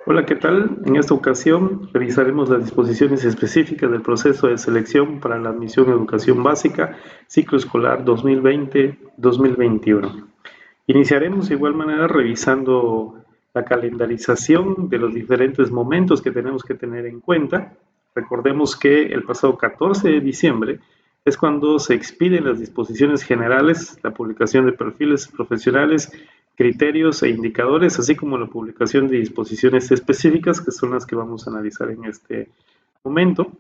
Hola, ¿qué tal? En esta ocasión revisaremos las disposiciones específicas del proceso de selección para la admisión a educación básica, ciclo escolar 2020-2021. Iniciaremos de igual manera revisando la calendarización de los diferentes momentos que tenemos que tener en cuenta. Recordemos que el pasado 14 de diciembre es cuando se expiden las disposiciones generales, la publicación de perfiles profesionales, criterios e indicadores, así como la publicación de disposiciones específicas, que son las que vamos a analizar en este momento,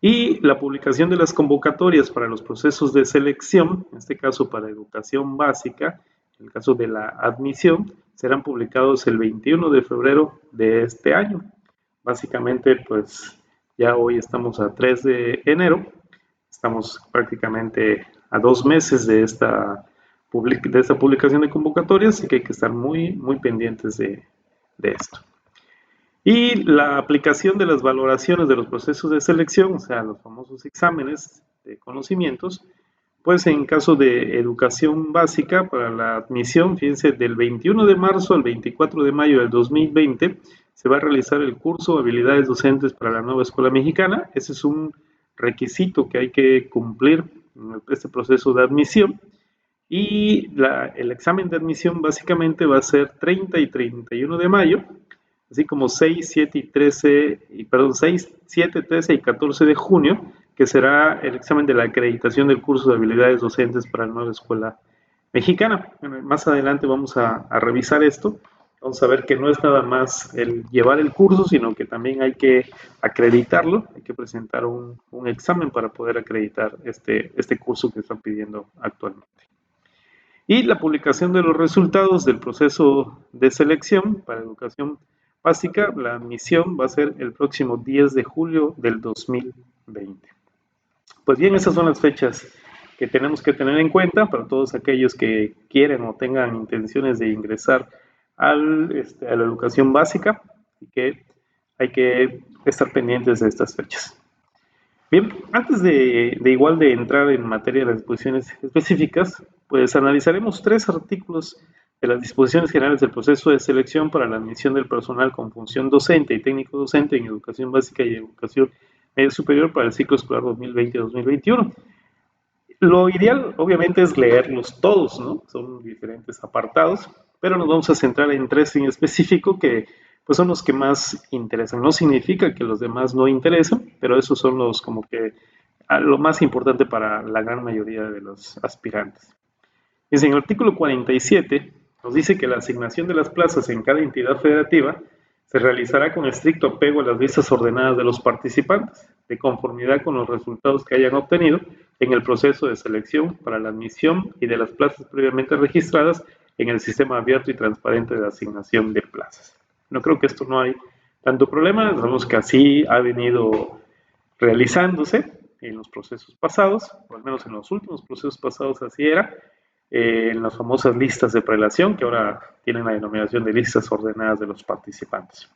y la publicación de las convocatorias para los procesos de selección, en este caso para educación básica, en el caso de la admisión, serán publicados el 21 de febrero de este año. Básicamente, pues ya hoy estamos a 3 de enero, estamos prácticamente a 2 meses de esta publicación de convocatorias, así que hay que estar muy pendientes de esto. Y la aplicación de las valoraciones de los procesos de selección, o sea, los famosos exámenes de conocimientos, pues en caso de educación básica para la admisión, fíjense, del 21 de marzo al 24 de mayo del 2020 se va a realizar el curso Habilidades Docentes para la Nueva Escuela Mexicana. Ese es un requisito que hay que cumplir en este proceso de admisión. Y el examen de admisión básicamente va a ser 30 y 31 de mayo, así como 6, 7 y 13, perdón, 6, 7, 13 y 14 de junio, que será el examen de la acreditación del curso de habilidades docentes para la nueva escuela mexicana. Bueno, más adelante vamos a revisar esto. Vamos a ver que no es nada más el llevar el curso, sino que también hay que acreditarlo, hay que presentar un examen para poder acreditar este curso que están pidiendo actualmente. Y la publicación de los resultados del proceso de selección para educación básica, la admisión va a ser el próximo 10 de julio del 2020. Pues bien, esas son las fechas que tenemos que tener en cuenta para todos aquellos que quieren o tengan intenciones de ingresar a la educación básica y que hay que estar pendientes de estas fechas. Bien, antes de igual de entrar en materia de las disposiciones específicas, pues analizaremos 3 artículos de las disposiciones generales del proceso de selección para la admisión del personal con función docente y técnico docente en educación básica y educación media superior para el ciclo escolar 2020-2021. Lo ideal, obviamente, es leerlos todos, ¿no? Son diferentes apartados, pero nos vamos a centrar en 3 en específico que pues son los que más interesan. No significa que los demás no interesen, pero esos son los como que lo más importante para la gran mayoría de los aspirantes. En el artículo 47 nos dice que la asignación de las plazas en cada entidad federativa se realizará con estricto apego a las listas ordenadas de los participantes, de conformidad con los resultados que hayan obtenido en el proceso de selección para la admisión y de las plazas previamente registradas en el sistema abierto y transparente de asignación de plazas. No creo que esto no hay tanto problema, sabemos que así ha venido realizándose en los procesos pasados, o al menos en los últimos procesos pasados así era, en las famosas listas de prelación, que ahora tienen la denominación de listas ordenadas de los participantes.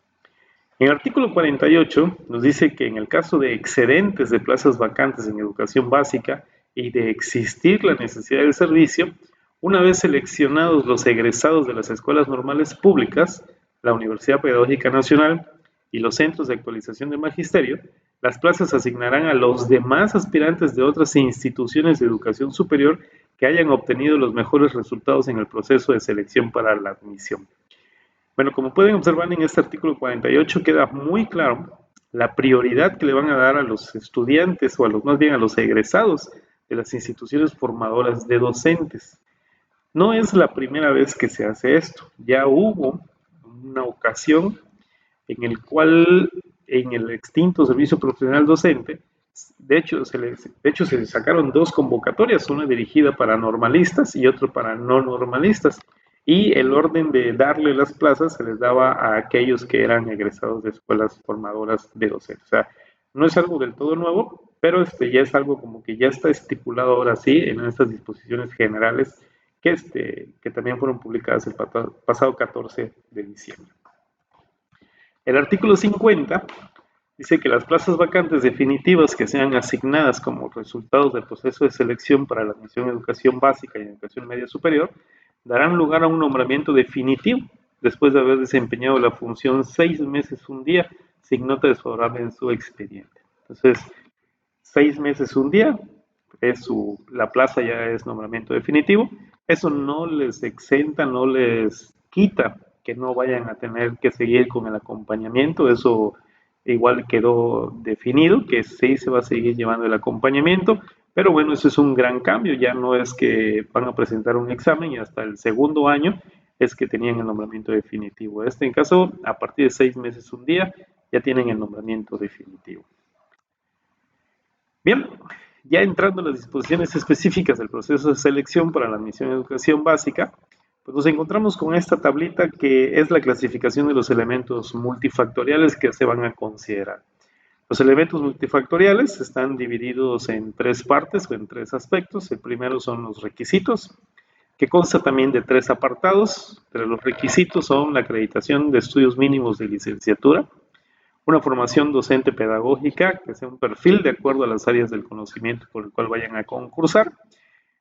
En el artículo 48 nos dice que en el caso de excedentes de plazas vacantes en educación básica y de existir la necesidad del servicio, una vez seleccionados los egresados de las escuelas normales públicas, la Universidad Pedagógica Nacional y los centros de actualización de magisterio, las plazas se asignarán a los demás aspirantes de otras instituciones de educación superior que hayan obtenido los mejores resultados en el proceso de selección para la admisión. Bueno, como pueden observar en este artículo 48 queda muy claro la prioridad que le van a dar a los estudiantes o más bien a los egresados de las instituciones formadoras de docentes. No es la primera vez que se hace esto, ya hubo una ocasión en el cual en el extinto servicio profesional docente, de hecho se sacaron 2 convocatorias, una dirigida para normalistas y otra para no normalistas, y el orden de darle las plazas se les daba a aquellos que eran egresados de escuelas formadoras de docentes. O sea, no es algo del todo nuevo, pero ya es algo como que ya está estipulado ahora sí en estas disposiciones generales que también fueron publicadas el pasado 14 de diciembre. El artículo 50 dice que las plazas vacantes definitivas que sean asignadas como resultados del proceso de selección para la admisión en educación básica y educación media superior darán lugar a un nombramiento definitivo después de haber desempeñado la función 6 meses un día sin nota desfavorable en su expediente. Entonces, 6 meses un día, la plaza ya es nombramiento definitivo. Eso no les exenta, no les quita que no vayan a tener que seguir con el acompañamiento. Eso igual quedó definido, que sí se va a seguir llevando el acompañamiento, pero bueno, eso es un gran cambio. Ya no es que van a presentar un examen y hasta el segundo año es que tenían el nombramiento definitivo. En caso, a partir de 6 meses un día, ya tienen el nombramiento definitivo. Bien, ya entrando en las disposiciones específicas del proceso de selección para la admisión en educación básica, pues nos encontramos con esta tablita que es la clasificación de los elementos multifactoriales que se van a considerar. Los elementos multifactoriales están divididos en 3 partes o en 3 aspectos. El primero son los requisitos, que consta también de 3 apartados. Entre los requisitos son la acreditación de estudios mínimos de licenciatura, una formación docente pedagógica, que sea un perfil de acuerdo a las áreas del conocimiento por el cual vayan a concursar.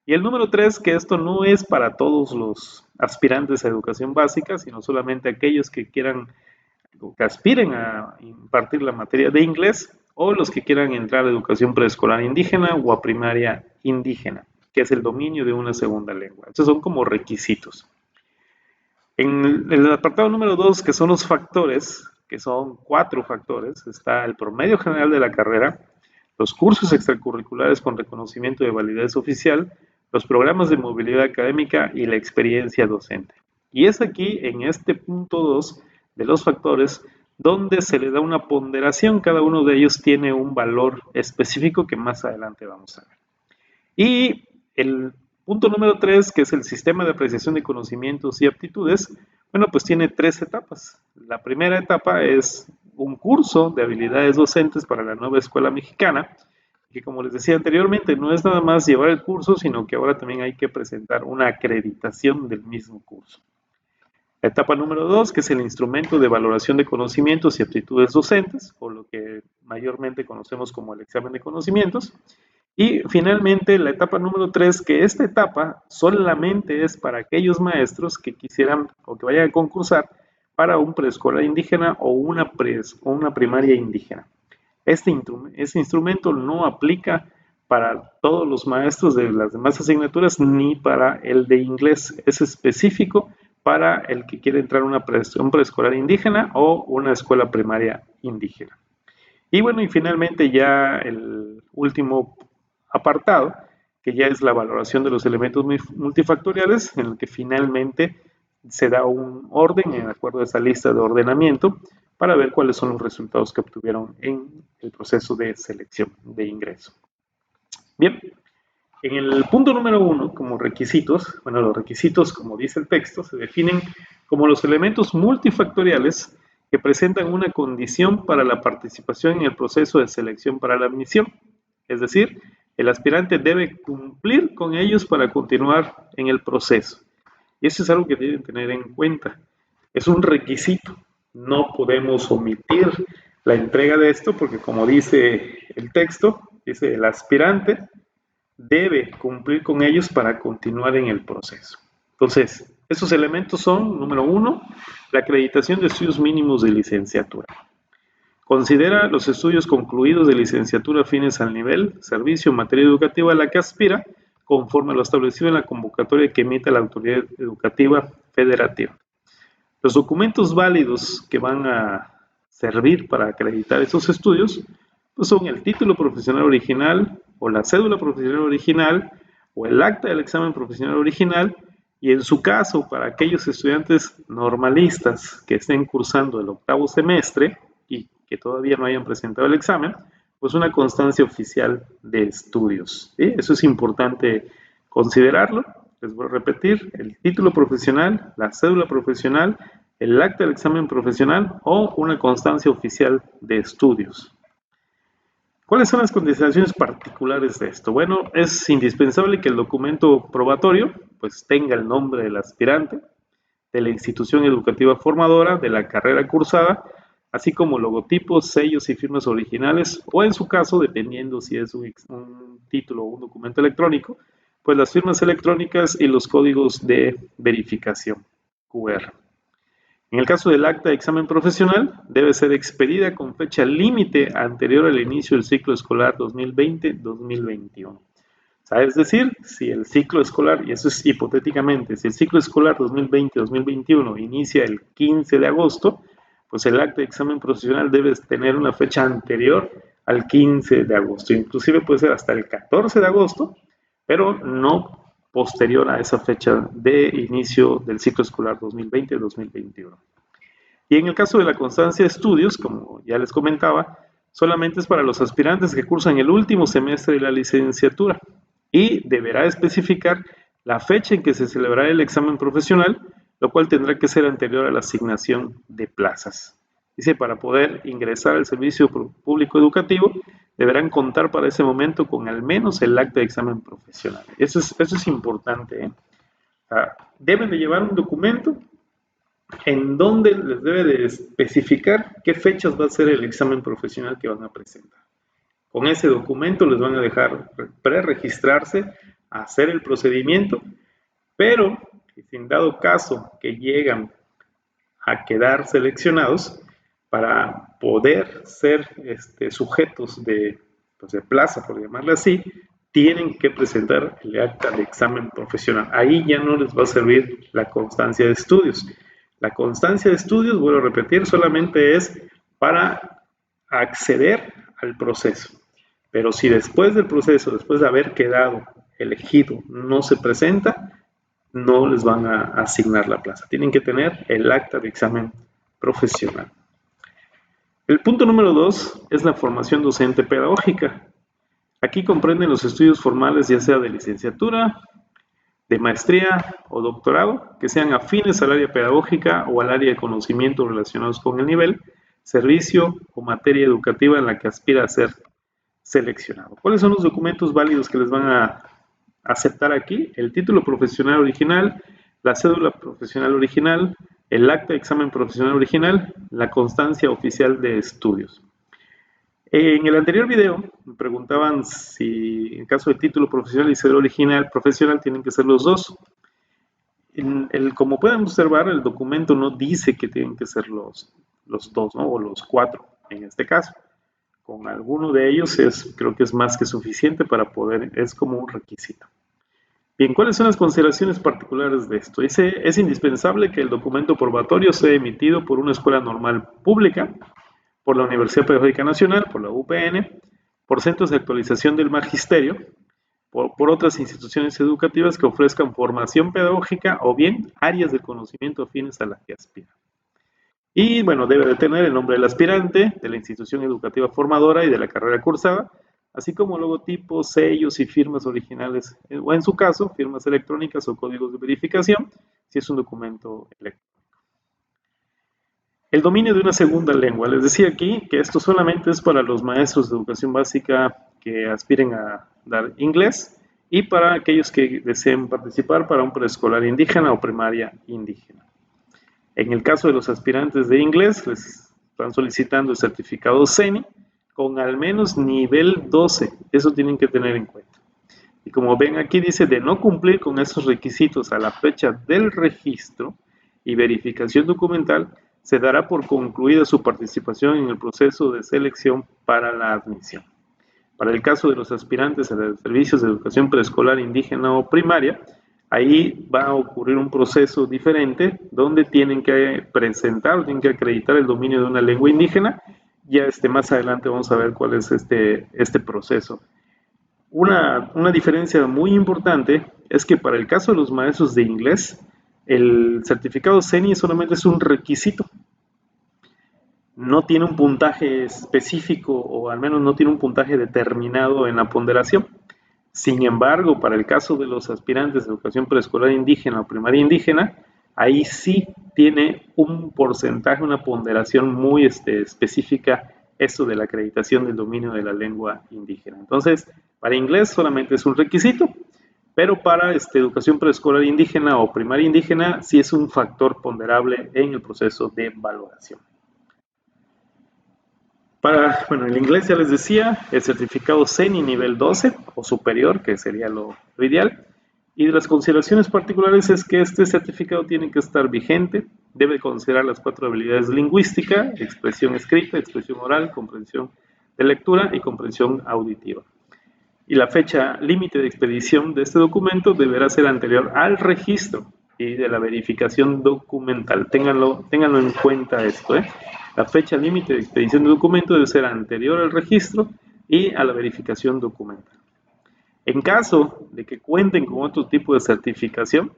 Y el número 3, que esto no es para todos los aspirantes a educación básica, sino solamente aquellos que quieran o que aspiren a impartir la materia de inglés, o los que quieran entrar a educación preescolar indígena o a primaria indígena, que es el dominio de una segunda lengua. Estos son como requisitos. En el apartado número 2, que son los factores, que son 4 factores, está el promedio general de la carrera, los cursos extracurriculares con reconocimiento de validez oficial, los programas de movilidad académica y la experiencia docente. Y es aquí, en este punto 2 de los factores, donde se le da una ponderación. Cada uno de ellos tiene un valor específico que más adelante vamos a ver. Y el punto número 3, que es el sistema de apreciación de conocimientos y aptitudes, bueno, pues tiene 3 etapas. La primera etapa es un curso de habilidades docentes para la nueva escuela mexicana, que como les decía anteriormente, no es nada más llevar el curso, sino que ahora también hay que presentar una acreditación del mismo curso. La etapa número 2, que es el instrumento de valoración de conocimientos y aptitudes docentes, o lo que mayormente conocemos como el examen de conocimientos. Y finalmente la etapa número 3, que esta etapa solamente es para aquellos maestros que quisieran o que vayan a concursar para un preescolar indígena o una primaria indígena. Este instrumento no aplica para todos los maestros de las demás asignaturas ni para el de inglés. Es específico para el que quiere entrar a un preescolar indígena o una escuela primaria indígena. Y bueno, y finalmente ya el último apartado, que ya es la valoración de los elementos multifactoriales, en el que finalmente se da un orden en acuerdo a esa lista de ordenamiento para ver cuáles son los resultados que obtuvieron en el proceso de selección de ingreso. Bien, en el punto número 1, como requisitos, bueno, los requisitos, como dice el texto, se definen como los elementos multifactoriales que presentan una condición para la participación en el proceso de selección para la admisión. Es decir, el aspirante debe cumplir con ellos para continuar en el proceso. Y eso es algo que deben tener en cuenta. Es un requisito. No podemos omitir la entrega de esto porque, como dice el texto, dice el aspirante debe cumplir con ellos para continuar en el proceso. Entonces, esos elementos son, número 1, la acreditación de estudios mínimos de licenciatura. Considera los estudios concluidos de licenciatura afines al nivel, servicio o materia educativa a la que aspira, conforme a lo establecido en la convocatoria que emite la autoridad educativa federativa. Los documentos válidos que van a servir para acreditar esos estudios pues son el título profesional original o la cédula profesional original o el acta del examen profesional original, y en su caso, para aquellos estudiantes normalistas que estén cursando el 8º semestre y que todavía no hayan presentado el examen, pues una constancia oficial de estudios. ¿Sí? Eso es importante considerarlo. Les voy a repetir: el título profesional, la cédula profesional, el acta del examen profesional o una constancia oficial de estudios. ¿Cuáles son las consideraciones particulares de esto? Bueno, es indispensable que el documento probatorio pues tenga el nombre del aspirante, de la institución educativa formadora, de la carrera cursada, así como logotipos, sellos y firmas originales, o en su caso, dependiendo si es un título o un documento electrónico, pues las firmas electrónicas y los códigos de verificación QR. En el caso del acta de examen profesional, debe ser expedida con fecha límite anterior al inicio del ciclo escolar 2020-2021. Es decir, si el ciclo escolar, y eso es hipotéticamente, si el ciclo escolar 2020-2021 inicia el 15 de agosto, pues el acta de examen profesional debe tener una fecha anterior al 15 de agosto. Inclusive puede ser hasta el 14 de agosto, pero no posterior a esa fecha de inicio del ciclo escolar 2020-2021. Y en el caso de la constancia de estudios, como ya les comentaba, solamente es para los aspirantes que cursan el último semestre de la licenciatura y deberá especificar la fecha en que se celebrará el examen profesional, lo cual tendrá que ser anterior a la asignación de plazas. Dice, para poder ingresar al servicio público educativo, deberán contar para ese momento con al menos el acta de examen profesional. Eso es importante, ¿eh? Deben de llevar un documento en donde les debe de especificar qué fechas va a ser el examen profesional que van a presentar. Con ese documento les van a dejar preregistrarse, hacer el procedimiento, pero si en dado caso que llegan a quedar seleccionados para poder ser sujetos de plaza, por llamarle así, tienen que presentar el acta de examen profesional. Ahí ya no les va a servir la constancia de estudios. La constancia de estudios, vuelvo a repetir, solamente es para acceder al proceso. Pero si después del proceso, después de haber quedado elegido, no se presenta, no les van a asignar la plaza. Tienen que tener el acta de examen profesional. El punto número 2 es la formación docente pedagógica. Aquí comprenden los estudios formales, ya sea de licenciatura, de maestría o doctorado, que sean afines al área pedagógica o al área de conocimientos relacionados con el nivel, servicio o materia educativa en la que aspira a ser seleccionado. ¿Cuáles son los documentos válidos que les van a aceptar aquí? El título profesional original, la cédula profesional original, el acta de examen profesional original, la constancia oficial de estudios. En el anterior video me preguntaban si en caso de título profesional y cédula original profesional tienen que ser los dos. Como pueden observar, el documento no dice que tienen que ser los dos, ¿no? O los 4 en este caso. Con alguno de ellos creo que es más que suficiente para poder, es como un requisito. Bien, ¿cuáles son las consideraciones particulares de esto? Dice, es indispensable que el documento probatorio sea emitido por una escuela normal pública, por la Universidad Pedagógica Nacional, por la UPN, por centros de actualización del magisterio, por otras instituciones educativas que ofrezcan formación pedagógica o bien áreas de conocimiento afines a las que aspiran. Y bueno, debe de tener el nombre del aspirante, de la institución educativa formadora y de la carrera cursada, así como logotipos, sellos y firmas originales, o en su caso, firmas electrónicas o códigos de verificación, si es un documento electrónico. El dominio de una segunda lengua. Les decía aquí que esto solamente es para los maestros de educación básica que aspiren a dar inglés y para aquellos que deseen participar para un preescolar indígena o primaria indígena. En el caso de los aspirantes de inglés, les están solicitando el certificado CENI con al menos nivel 12. Eso tienen que tener en cuenta. Y como ven aquí dice, de no cumplir con esos requisitos a la fecha del registro y verificación documental, se dará por concluida su participación en el proceso de selección para la admisión. Para el caso de los aspirantes a los servicios de educación preescolar indígena o primaria, ahí va a ocurrir un proceso diferente donde tienen que presentar, tienen que acreditar el dominio de una lengua indígena. Ya más adelante vamos a ver cuál es este proceso. Una diferencia muy importante es que para el caso de los maestros de inglés, el certificado CENI solamente es un requisito. No tiene un puntaje específico o al menos no tiene un puntaje determinado en la ponderación. Sin embargo, para el caso de los aspirantes de educación preescolar indígena o primaria indígena, ahí sí tiene un porcentaje, una ponderación muy específica esto de la acreditación del dominio de la lengua indígena. Entonces, para inglés solamente es un requisito, pero para educación preescolar indígena o primaria indígena sí es un factor ponderable en el proceso de valoración. Bueno, el inglés ya les decía, el certificado CENI nivel 12 o superior, que sería lo ideal. Y de las consideraciones particulares es que este certificado tiene que estar vigente, debe considerar las 4 habilidades lingüísticas: expresión escrita, expresión oral, comprensión de lectura y comprensión auditiva. Y la fecha límite de expedición de este documento deberá ser anterior al registro y de la verificación documental. Ténganlo en cuenta esto, ¿eh? La fecha límite de expedición de documento debe ser anterior al registro y a la verificación documental. En caso de que cuenten con otro tipo de certificación,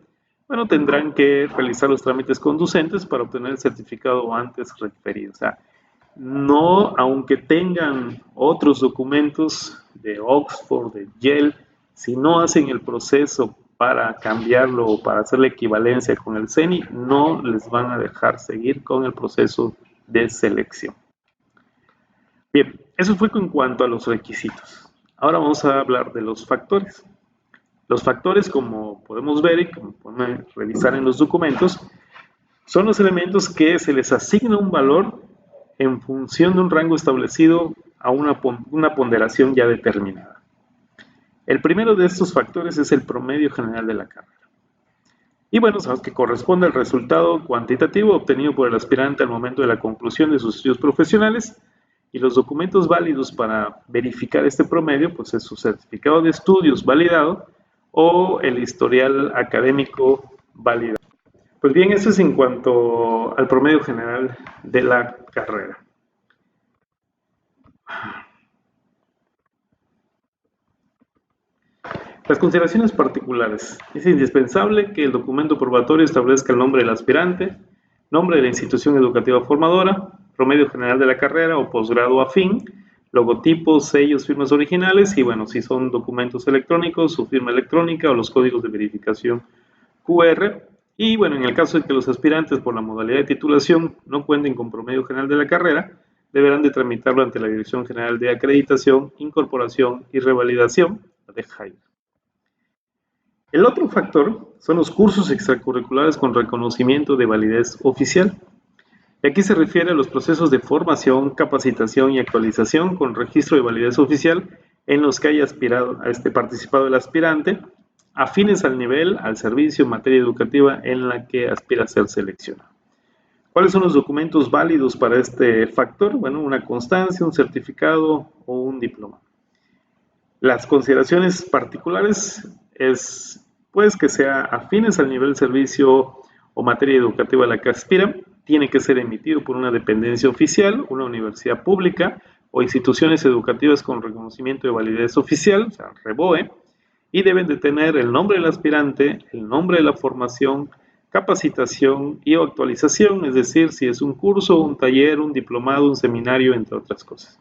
bueno, tendrán que realizar los trámites conducentes para obtener el certificado antes referido. O sea, no, aunque tengan otros documentos de Oxford, de Yale, si no hacen el proceso para cambiarlo o para hacer la equivalencia con el CENI, no les van a dejar seguir con el proceso de selección. Bien, eso fue en cuanto a los requisitos. Ahora vamos a hablar de los factores. Los factores, como podemos ver y como podemos revisar en los documentos, son los elementos que se les asigna un valor en función de un rango establecido a una ponderación ya determinada. El primero de estos factores es el promedio general de la carrera. Y bueno, sabemos que corresponde al resultado cuantitativo obtenido por el aspirante al momento de la conclusión de sus estudios profesionales, y los documentos válidos para verificar este promedio, pues es su certificado de estudios validado o el historial académico validado. Pues bien, eso es en cuanto al promedio general de la carrera. Las consideraciones particulares. Es indispensable que el documento probatorio establezca el nombre del aspirante, nombre de la institución educativa formadora, promedio general de la carrera o posgrado afín, logotipos, sellos, firmas originales y, bueno, si son documentos electrónicos, su firma electrónica o los códigos de verificación QR. Y, bueno, en el caso de que los aspirantes por la modalidad de titulación no cuenten con promedio general de la carrera, deberán de tramitarlo ante la Dirección General de Acreditación, Incorporación y Revalidación, la DGAI. El otro factor son los cursos extracurriculares con reconocimiento de validez oficial. Y aquí se refiere a los procesos de formación, capacitación y actualización con registro de validez oficial en los que haya participado el aspirante, afines al nivel, al servicio, materia educativa en la que aspira a ser seleccionado. ¿Cuáles son los documentos válidos para este factor? Bueno, una constancia, un certificado o un diploma. Las consideraciones particulares es, pues, que sea afines al nivel servicio o materia educativa a la que aspira, tiene que ser emitido por una dependencia oficial, una universidad pública o instituciones educativas con reconocimiento de validez oficial, o sea, REVOE, y deben de tener el nombre del aspirante, el nombre de la formación, capacitación y actualización, es decir, si es un curso, un taller, un diplomado, un seminario, entre otras cosas.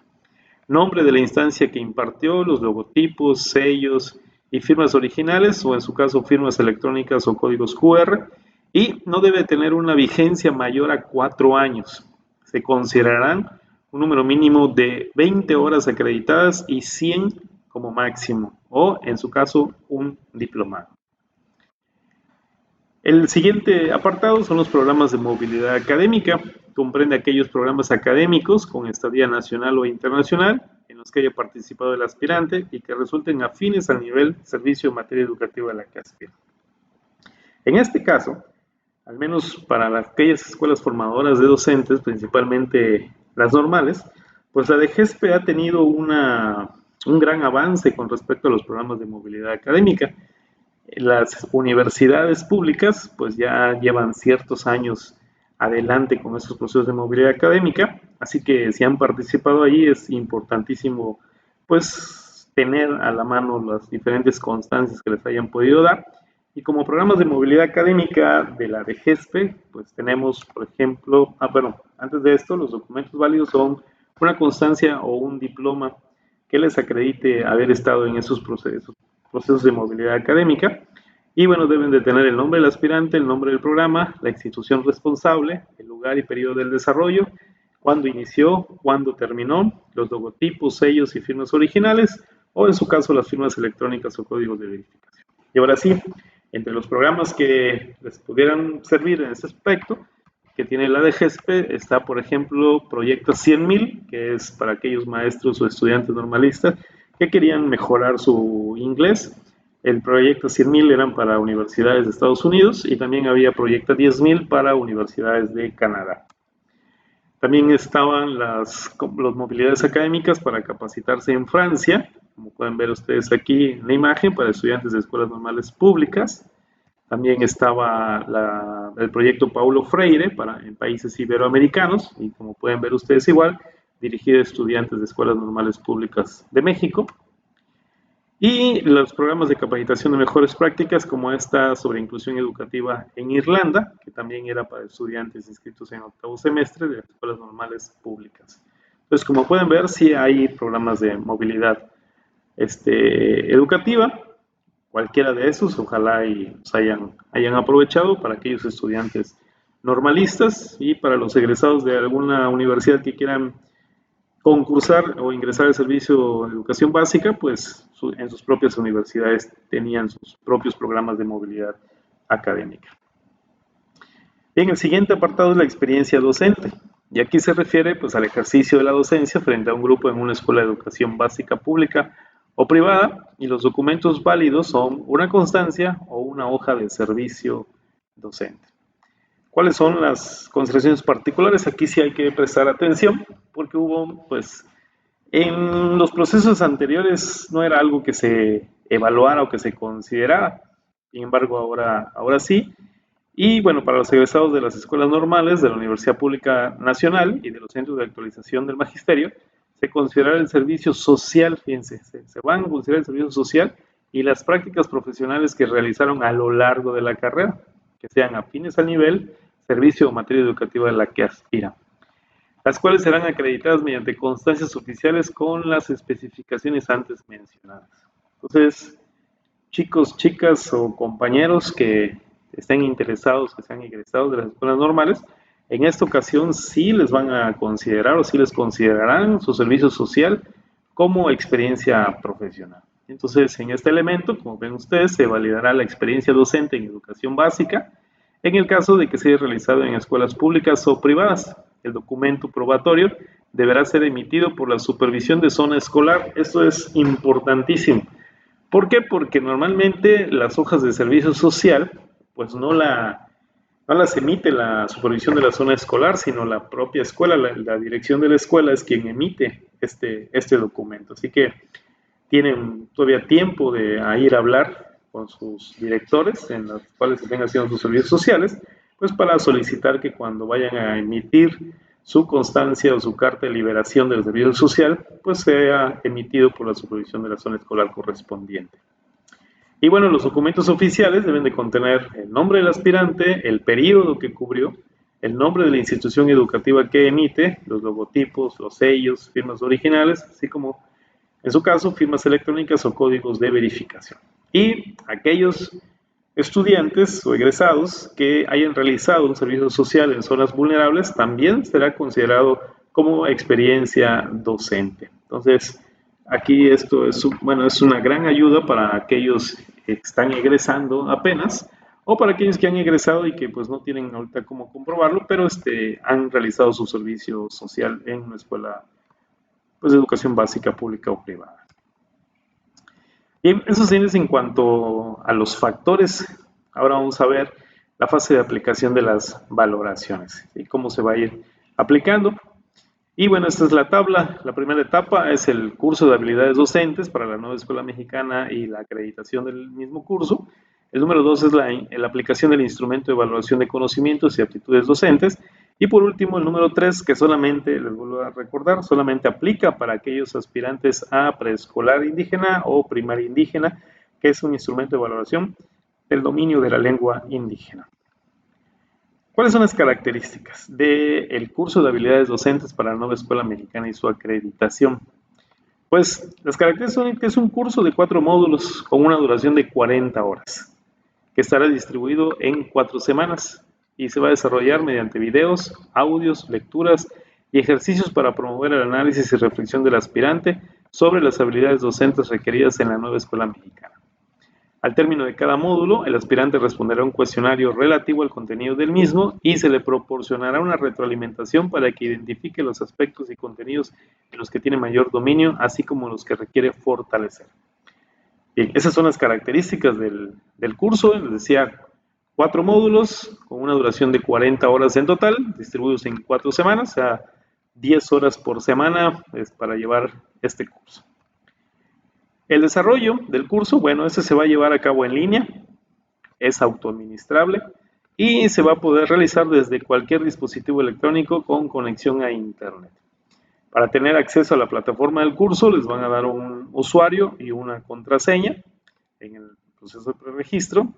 Nombre de la instancia que impartió, los logotipos, sellos y firmas originales, o en su caso firmas electrónicas o códigos QR, y no debe tener una vigencia mayor a 4 años. Se considerarán un número mínimo de 20 horas acreditadas y 100 como máximo, o en su caso un diplomado. El siguiente apartado son los programas de movilidad académica. Comprende aquellos programas académicos con estadía nacional o internacional en los que haya participado el aspirante y que resulten afines al nivel servicio en materia educativa a la que aspira. En este caso, al menos para aquellas escuelas formadoras de docentes, principalmente las normales, pues la DGESPE ha tenido un gran avance con respecto a los programas de movilidad académica. Las universidades públicas pues ya llevan ciertos años adelante con estos procesos de movilidad académica, así que si han participado ahí es importantísimo pues tener a la mano las diferentes constancias que les hayan podido dar. Y como programas de movilidad académica de la DGESPE, pues tenemos, por ejemplo, antes de esto, los documentos válidos son una constancia o un diploma que les acredite haber estado en esos procesos de movilidad académica. Y bueno, deben de tener el nombre del aspirante, el nombre del programa, la institución responsable, el lugar y periodo del desarrollo, cuándo inició, cuándo terminó, los logotipos, sellos y firmas originales, o en su caso las firmas electrónicas o códigos de verificación. Y ahora sí, entre los programas que les pudieran servir en este aspecto, que tiene la DGESPE, está, por ejemplo, Proyecto 100,000, que es para aquellos maestros o estudiantes normalistas que querían mejorar su inglés. El proyecto 100.000 eran para universidades de Estados Unidos y también había proyecto 10.000 para universidades de Canadá. También estaban las movilidades académicas para capacitarse en Francia, como pueden ver ustedes aquí en la imagen, para estudiantes de escuelas normales públicas. También estaba el proyecto Paulo Freire en países iberoamericanos, y como pueden ver ustedes igual, dirigido a estudiantes de escuelas normales públicas de México. Y los programas de capacitación de mejores prácticas, como esta sobre inclusión educativa en Irlanda, que también era para estudiantes inscritos en octavo semestre de las escuelas normales públicas. Entonces, como pueden ver, sí hay programas de movilidad educativa. Cualquiera de esos, ojalá y se hayan aprovechado para aquellos estudiantes normalistas y para los egresados de alguna universidad que quieran concursar o ingresar al servicio de educación básica, pues en sus propias universidades tenían sus propios programas de movilidad académica. Bien, el siguiente apartado es la experiencia docente, y aquí se refiere pues al ejercicio de la docencia frente a un grupo en una escuela de educación básica pública o privada, y los documentos válidos son una constancia o una hoja de servicio docente. ¿Cuáles son las consideraciones particulares? Aquí sí hay que prestar atención, porque hubo, pues, en los procesos anteriores no era algo que se evaluara o que se considerara, sin embargo ahora sí. Y bueno, para los egresados de las escuelas normales, de la Universidad Pública Nacional y de los centros de actualización del magisterio, se considerará el servicio social, fíjense, se van a considerar el servicio social y las prácticas profesionales que realizaron a lo largo de la carrera, que sean afines al nivel, servicio o materia educativa a la que aspiran, las cuales serán acreditadas mediante constancias oficiales con las especificaciones antes mencionadas. Entonces, chicos, chicas o compañeros que estén interesados, que sean egresados de las escuelas normales, en esta ocasión sí les van a considerar o sí les considerarán su servicio social como experiencia profesional. Entonces, en este elemento, como ven ustedes, se validará la experiencia docente en educación básica en el caso de que sea realizado en escuelas públicas o privadas. El documento probatorio deberá ser emitido por la supervisión de zona escolar. Esto es importantísimo. ¿Por qué? Porque normalmente las hojas de servicio social, pues no las emite la supervisión de la zona escolar, sino la propia escuela, la dirección de la escuela es quien emite este documento. Así que tienen todavía tiempo de ir a hablar con sus directores, en los cuales estén haciendo sus servicios sociales, pues para solicitar que cuando vayan a emitir su constancia o su carta de liberación del servicio social, pues sea emitido por la supervisión de la zona escolar correspondiente. Y bueno, los documentos oficiales deben de contener el nombre del aspirante, el periodo que cubrió, el nombre de la institución educativa que emite, los logotipos, los sellos, firmas originales, así como, en su caso, firmas electrónicas o códigos de verificación. Y aquellos estudiantes o egresados que hayan realizado un servicio social en zonas vulnerables también será considerado como experiencia docente. Entonces, aquí esto es una gran ayuda para aquellos que están egresando apenas o para aquellos que han egresado y que pues no tienen ahorita cómo comprobarlo, pero han realizado su servicio social en una escuela pues, de educación básica, pública o privada. Bien, eso es en cuanto a los factores. Ahora vamos a ver la fase de aplicación de las valoraciones y cómo se va a ir aplicando. Y bueno, esta es la tabla. La primera etapa es el curso de habilidades docentes para la nueva escuela mexicana y la acreditación del mismo curso. El número 2 es la aplicación del instrumento de evaluación de conocimientos y aptitudes docentes. Y por último, el número 3, que solamente, les vuelvo a recordar, solamente aplica para aquellos aspirantes a preescolar indígena o primaria indígena, que es un instrumento de evaluación del dominio de la lengua indígena. ¿Cuáles son las características del curso de habilidades docentes para la nueva escuela mexicana y su acreditación? Pues las características son que es un curso de 4 módulos con una duración de 40 horas, que estará distribuido en 4 semanas y se va a desarrollar mediante videos, audios, lecturas y ejercicios para promover el análisis y reflexión del aspirante sobre las habilidades docentes requeridas en la nueva escuela mexicana. Al término de cada módulo, el aspirante responderá un cuestionario relativo al contenido del mismo y se le proporcionará una retroalimentación para que identifique los aspectos y contenidos en los que tiene mayor dominio, así como los que requiere fortalecer. Bien, esas son las características del curso. Les decía, 4 módulos con una duración de 40 horas en total, distribuidos en 4 semanas, o sea, 10 horas por semana es para llevar este curso. El desarrollo del curso, bueno, ese se va a llevar a cabo en línea, es autoadministrable y se va a poder realizar desde cualquier dispositivo electrónico con conexión a Internet. Para tener acceso a la plataforma del curso les van a dar un usuario y una contraseña en el proceso de preregistro.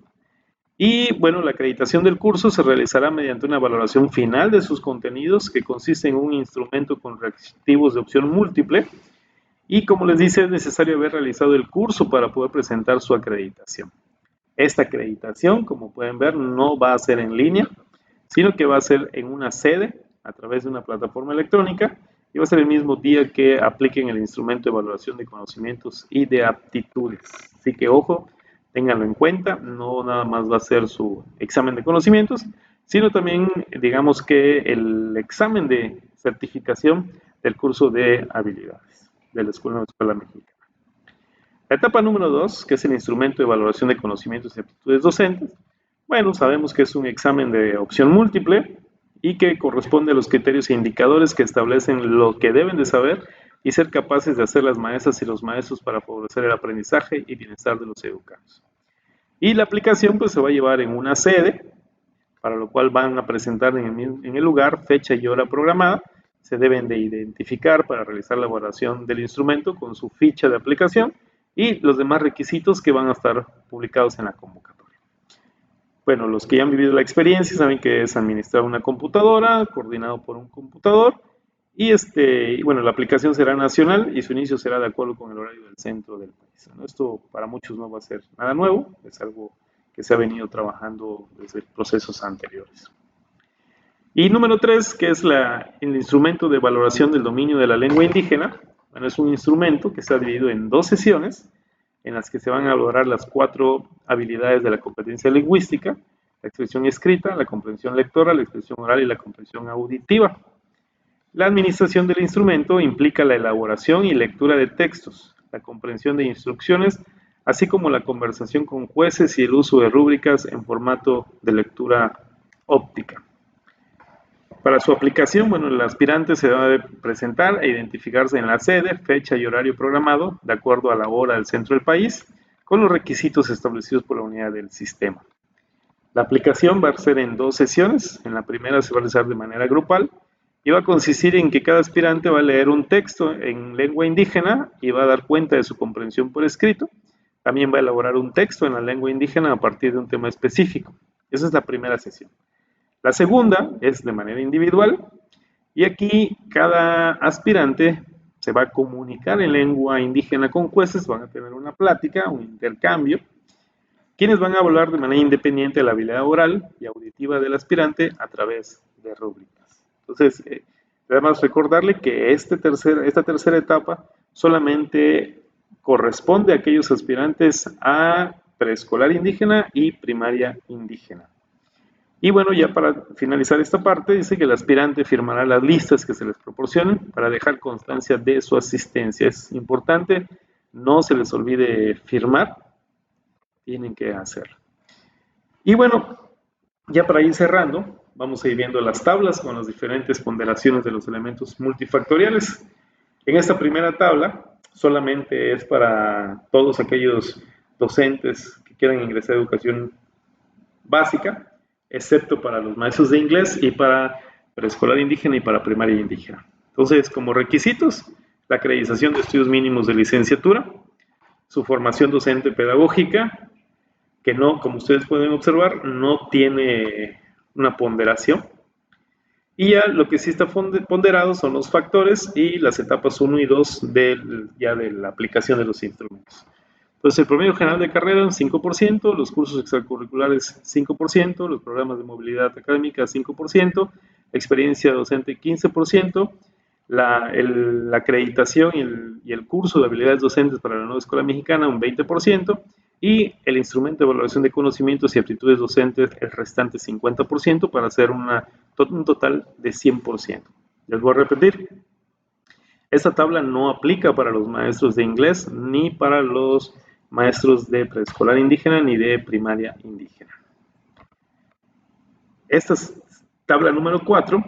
Y bueno, la acreditación del curso se realizará mediante una valoración final de sus contenidos que consiste en un instrumento con reactivos de opción múltiple. Y como les dice, es necesario haber realizado el curso para poder presentar su acreditación. Esta acreditación, como pueden ver, no va a ser en línea, sino que va a ser en una sede a través de una plataforma electrónica y va a ser el mismo día que apliquen el instrumento de evaluación de conocimientos y de aptitudes. Así que ojo, ténganlo en cuenta, no nada más va a ser su examen de conocimientos, sino también digamos que el examen de certificación del curso de habilidades de la Escuela Mexicana. La etapa número 2, que es el instrumento de evaluación de conocimientos y aptitudes docentes, bueno, sabemos que es un examen de opción múltiple y que corresponde a los criterios e indicadores que establecen lo que deben de saber y ser capaces de hacer las maestras y los maestros para favorecer el aprendizaje y bienestar de los educandos. Y la aplicación pues se va a llevar en una sede, para lo cual van a presentar en el lugar fecha y hora programada. Se deben de identificar para realizar la evaluación del instrumento con su ficha de aplicación y los demás requisitos que van a estar publicados en la convocatoria. Bueno, los que ya han vivido la experiencia saben que es administrar una computadora, coordinado por un computador, y bueno, la aplicación será nacional y su inicio será de acuerdo con el horario del centro del país. Esto para muchos no va a ser nada nuevo, es algo que se ha venido trabajando desde procesos anteriores. Y número 3, que es el instrumento de valoración del dominio de la lengua indígena. Bueno, es un instrumento que está dividido en 2 sesiones, en las que se van a valorar las 4 habilidades de la competencia lingüística: la expresión escrita, la comprensión lectora, la expresión oral y la comprensión auditiva. La administración del instrumento implica la elaboración y lectura de textos, la comprensión de instrucciones, así como la conversación con jueces y el uso de rúbricas en formato de lectura óptica. Para su aplicación, bueno, el aspirante se debe presentar e identificarse en la sede, fecha y horario programado, de acuerdo a la hora del centro del país, con los requisitos establecidos por la unidad del sistema. La aplicación va a ser en 2 sesiones. En la primera se va a realizar de manera grupal y va a consistir en que cada aspirante va a leer un texto en lengua indígena y va a dar cuenta de su comprensión por escrito. También va a elaborar un texto en la lengua indígena a partir de un tema específico. Esa es la primera sesión. La segunda es de manera individual y aquí cada aspirante se va a comunicar en lengua indígena con jueces, van a tener una plática, un intercambio, quienes van a evaluar de manera independiente la habilidad oral y auditiva del aspirante a través de rúbricas. Entonces, además recordarle que esta tercera etapa solamente corresponde a aquellos aspirantes a preescolar indígena y primaria indígena. Y bueno, ya para finalizar esta parte, dice que el aspirante firmará las listas que se les proporcionen para dejar constancia de su asistencia. Es importante, no se les olvide firmar, tienen que hacerlo. Y bueno, ya para ir cerrando, vamos a ir viendo las tablas con las diferentes ponderaciones de los elementos multifactoriales. En esta primera tabla solamente es para todos aquellos docentes que quieran ingresar a educación básica, excepto para los maestros de inglés y para preescolar indígena y para primaria indígena. Entonces, como requisitos, la acreditación de estudios mínimos de licenciatura, su formación docente pedagógica, que no, como ustedes pueden observar, no tiene una ponderación. Y ya lo que sí está ponderado son los factores y las etapas 1 y 2 ya de la aplicación de los instrumentos. Entonces, el promedio general de carrera, 5%, los cursos extracurriculares, 5%, los programas de movilidad académica, 5%, experiencia docente, 15%, la acreditación y el curso de habilidades docentes para la nueva escuela mexicana, un 20%, y el instrumento de evaluación de conocimientos y aptitudes docentes, el restante 50%, para hacer un total de 100%. Les voy a repetir, esta tabla no aplica para los maestros de inglés ni para los maestros de preescolar indígena ni de primaria indígena. Esta tabla número 4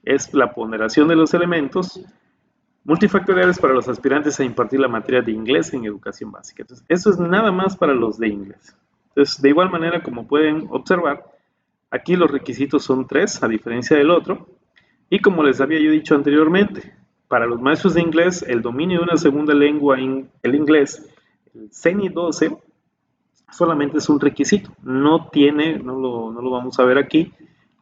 es la ponderación de los elementos multifactoriales para los aspirantes a impartir la materia de inglés en educación básica. Entonces, eso es nada más para los de inglés. Entonces, de igual manera, como pueden observar, aquí los requisitos son 3, a diferencia del otro. Y como les había yo dicho anteriormente, para los maestros de inglés, el dominio de una segunda lengua, el inglés, el CENI 12, solamente es un requisito. No lo vamos a ver aquí,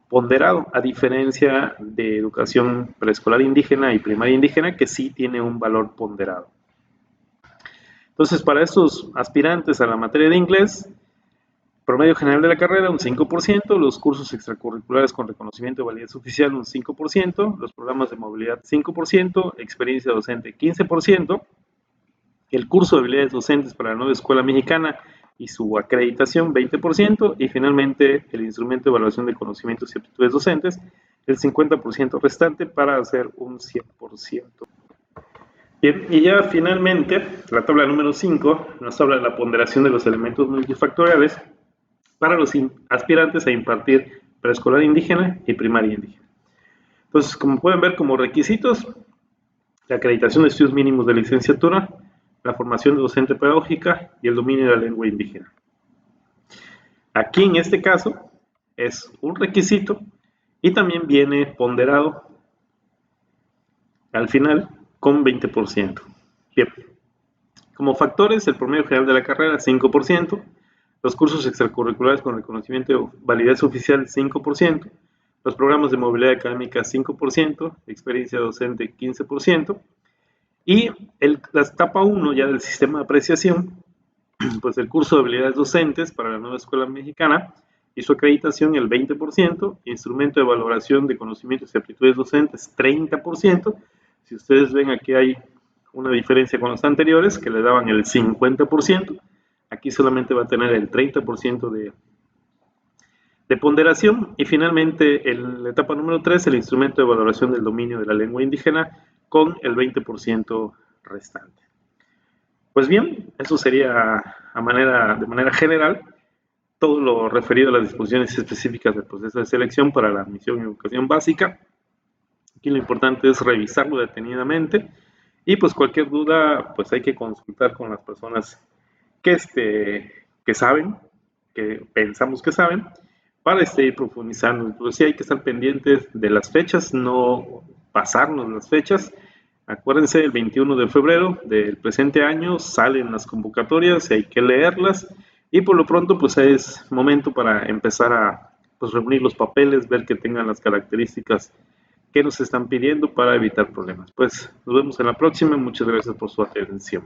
ponderado, a diferencia de educación preescolar indígena y primaria indígena, que sí tiene un valor ponderado. Entonces, para estos aspirantes a la materia de inglés, promedio general de la carrera un 5%, los cursos extracurriculares con reconocimiento de validez oficial un 5%, los programas de movilidad 5%, experiencia docente 15%, el curso de habilidades docentes para la nueva escuela mexicana y su acreditación 20%, y finalmente el instrumento de evaluación de conocimientos y aptitudes docentes el 50% restante para hacer un 100%. Bien, y ya finalmente la tabla número 5 nos habla de la ponderación de los elementos multifactoriales para los aspirantes a impartir preescolar indígena y primaria indígena. Entonces, como pueden ver como requisitos, la acreditación de estudios mínimos de licenciatura, la formación docente pedagógica y el dominio de la lengua indígena. Aquí en este caso es un requisito y también viene ponderado al final con 20%. Bien, como factores, el promedio general de la carrera 5%, los cursos extracurriculares con reconocimiento de validez oficial 5%, los programas de movilidad académica 5%, experiencia docente 15%, y la etapa 1 ya del sistema de apreciación, pues el curso de habilidades docentes para la nueva escuela mexicana y su acreditación el 20%, instrumento de valoración de conocimientos y aptitudes docentes 30%, si ustedes ven aquí hay una diferencia con los anteriores que le daban el 50%, aquí solamente va a tener el 30% de ponderación, y finalmente la etapa número 3, el instrumento de valoración del dominio de la lengua indígena con el 20% restante. Pues bien, eso sería de manera general todo lo referido a las disposiciones específicas del proceso de selección para la admisión en educación básica. Aquí lo importante es revisarlo detenidamente y pues cualquier duda pues hay que consultar con las personas que saben, que pensamos que saben, para ir profundizando. Entonces sí hay que estar pendientes de las fechas, no pasarnos las fechas. Acuérdense, el 21 de febrero del presente año salen las convocatorias y hay que leerlas, y por lo pronto pues es momento para empezar a pues, reunir los papeles, ver que tengan las características que nos están pidiendo para evitar problemas. Pues nos vemos en la próxima, muchas gracias por su atención.